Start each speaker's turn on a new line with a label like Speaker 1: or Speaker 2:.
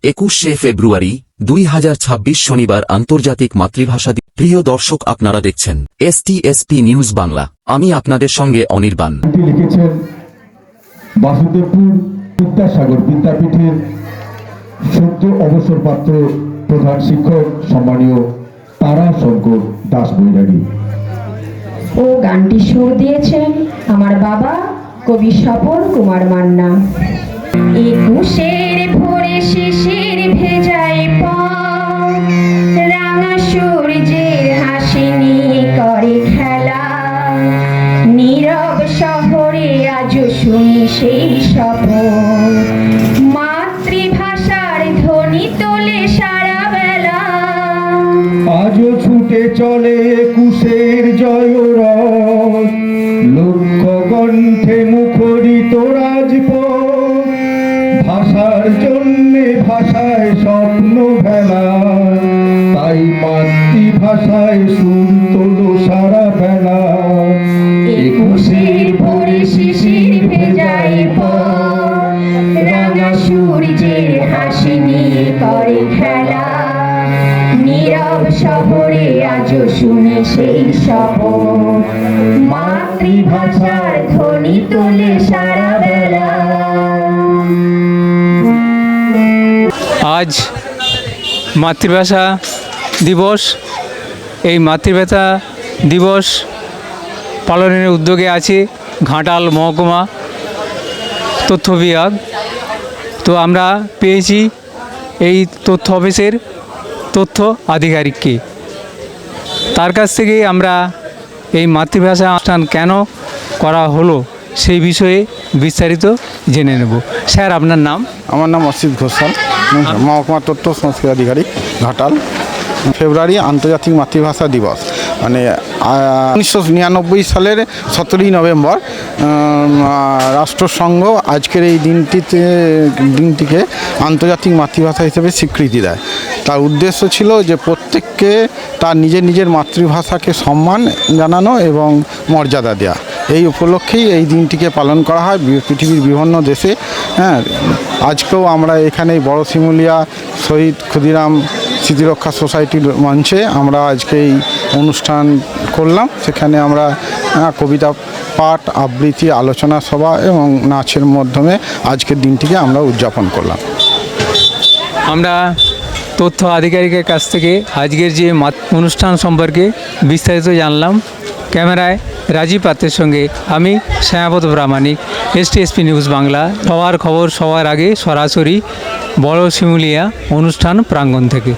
Speaker 1: 21শে ফেব্রুয়ারি 2026 শনিবার আন্তর্জাতিক মাতৃভাষা দিবস। প্রিয় দর্শক, আপনারা দেখছেন STSP নিউজ বাংলা। আমি আপনাদের সঙ্গে অনির্বাণ।
Speaker 2: লিখেছেন বাসুদেবপুর বিদ্যাসাগর বিদ্যাপীঠের সদ্য অবসরপ্রাপ্ত প্রধান শিক্ষক সম্মানীয় তারা শঙ্কর দাস বৈরাগী।
Speaker 3: ও গানটি সুর দিয়েছেন আমার বাবা কবি স্বপন কুমার মান্না। 21-এর ভোরে শিশির ভেজায় পান, রাঙা সূর্যের হাসি নিয়ে করে খেলা। নীরব শহরে আজও শুনি সেই শপথ, মাতৃভাষার ধ্বনি তোলে সারা বেলা।
Speaker 2: আজও ছুটে চলে 21-এর জয়রথ, লক্ষ কণ্ঠে মুখরিত রাজপথ। ভাষার জন্যে ভাষায় স্বপ্ন ভেলা, তাই মাতৃভাষায় সুর তোলো সারা বেলা।
Speaker 3: 21-এর ভোরে শিশির ভেজায় পথ, রাঙা সূর্যের হাসি নিয়ে করে খেলা। নীরব শহরে আজও শুনি সেই শপথ, মাতৃভাষার ধ্বনি তোলে সারা বেলা।
Speaker 4: আজ মাতৃভাষা দিবস। এই মাতৃভাষা দিবস পালনের উদ্যোগে আছে ঘাটাল মহকুমা তথ্য বিভাগ। তো আমরা পেয়েছি এই তথ্য অফিসের তথ্য আধিকারিককে। তার কাছ থেকে আমরা এই মাতৃভাষা অনুষ্ঠান কেন করা হলো সেই বিষয়ে বিস্তারিত জেনে নেব। স্যার, আপনার নাম?
Speaker 5: আমার নাম অসিত ঘোষাল, মহকুমা তথ্য সংস্কৃতি আধিকারিক, ঘাটাল। ফেব্রুয়ারি আন্তর্জাতিক মাতৃভাষা দিবস, মানে 1999 সালের 17ই নভেম্বর রাষ্ট্রসংঘ আজকের এই দিনটিকে আন্তর্জাতিক মাতৃভাষা হিসেবে স্বীকৃতি দেয়। তার উদ্দেশ্য ছিল যে প্রত্যেককে তার নিজের মাতৃভাষাকে সম্মান জানানো এবং মর্যাদা দেওয়া। এই উপলক্ষেই এই দিনটিকে পালন করা হয় পৃথিবীর বিভিন্ন দেশে। হ্যাঁ, আজকেও আমরা এখানে বড় শিমুলিয়া শহীদ ক্ষুদিরাম স্মৃতিরক্ষা সোসাইটির মঞ্চে আমরা আজকে এই অনুষ্ঠান করলাম। সেখানে আমরা কবিতা পাঠ, আবৃত্তি, আলোচনা সভা এবং নাচের মাধ্যমে আজকের দিনটিকে আমরা উদযাপন করলাম।
Speaker 4: আমরা তথ্য আধিকারিকের কাছ থেকে আজকের যে অনুষ্ঠান সম্পর্কে বিস্তারিত জানলাম। ক্যামেরায় রাজীব পাত্রের সঙ্গে আমি শ্যামাপদ প্রামাণিক, STSP নিউজ বাংলা। সবার খবর সবার আগে সরাসরি বড় শিমুলিয়া অনুষ্ঠান প্রাঙ্গণ থেকে।